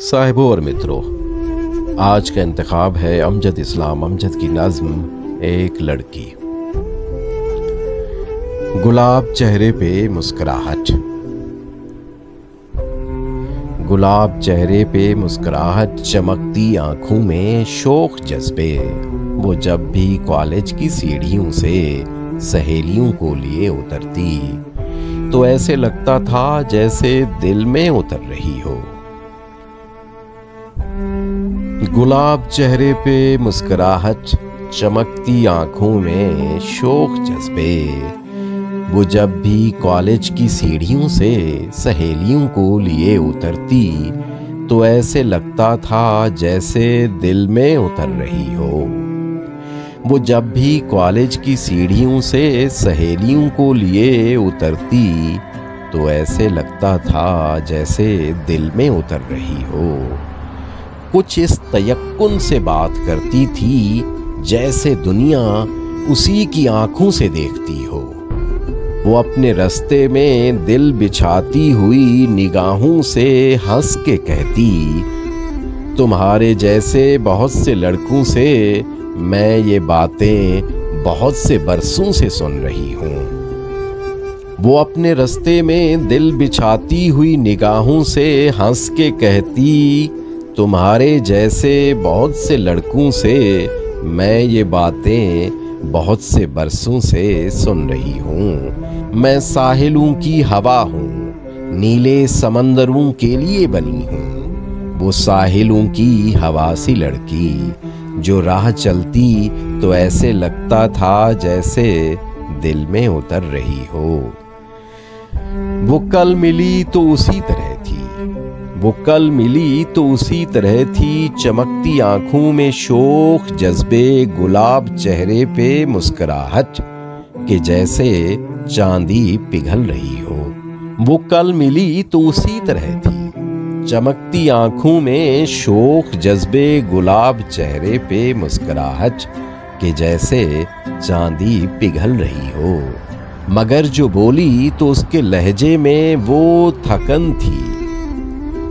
साहिबों और मित्रों, आज का इंतखाब है अमजद इस्लाम अमजद की नज़्म एक लड़की। गुलाब चेहरे पे मुस्कुराहट, गुलाब चेहरे पे मुस्कुराहट, चमकती आंखों में शौक जज्बे। वो जब भी कॉलेज की सीढ़ियों से सहेलियों को लिए उतरती तो ऐसे लगता था जैसे दिल में उतर रही हो। गुलाब चेहरे पे मुस्कुराहट, चमकती आंखों में शौक जज्बे। वो जब भी कॉलेज की सीढ़ियों से सहेलियों को लिए उतरती तो ऐसे लगता था जैसे दिल में उतर रही हो। वो जब भी कॉलेज की सीढ़ियों से सहेलियों को लिए उतरती तो ऐसे लगता था जैसे दिल में उतर रही हो। कुछ इस तयक्कुन से बात करती थी जैसे दुनिया उसी की आंखों से देखती हो। वो अपने रास्ते में दिल बिछाती हुई निगाहों से हंस के कहती, तुम्हारे जैसे बहुत से लड़कों से मैं ये बातें बहुत से बरसों से सुन रही हूँ। वो अपने रास्ते में दिल बिछाती हुई निगाहों से हंस के कहती, तुम्हारे जैसे बहुत से लड़कों से मैं ये बातें बहुत से बरसों से सुन रही हूँ। मैं साहिलों की हवा हूँ, नीले समंदरों के लिए बनी हूँ। वो साहिलों की हवा सी लड़की जो राह चलती तो ऐसे लगता था जैसे दिल में उतर रही हो। वो कल मिली तो उसी तरह थी, वो कल मिली तो उसी तरह थी, चमकती आंखों में शौक जज्बे, गुलाब चेहरे पे मुस्कुराहट के जैसे चांदी पिघल रही हो। वो कल मिली तो उसी तरह थी, चमकती आंखों में शौक जज्बे, गुलाब चेहरे पे मुस्कुराहट के जैसे चांदी पिघल रही हो। मगर जो बोली तो उसके लहजे में वो थकन थी,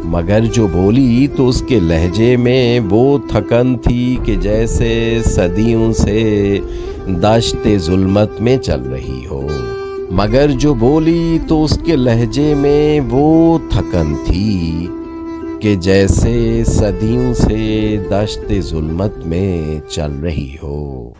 मगर जो बोली तो उसके लहजे में वो थकन थी कि जैसे सदियों से दश्ते जुल्मत में चल रही हो। मगर जो बोली तो उसके लहजे में वो थकन थी कि जैसे सदियों से दश्ते जुल्मत में चल रही हो।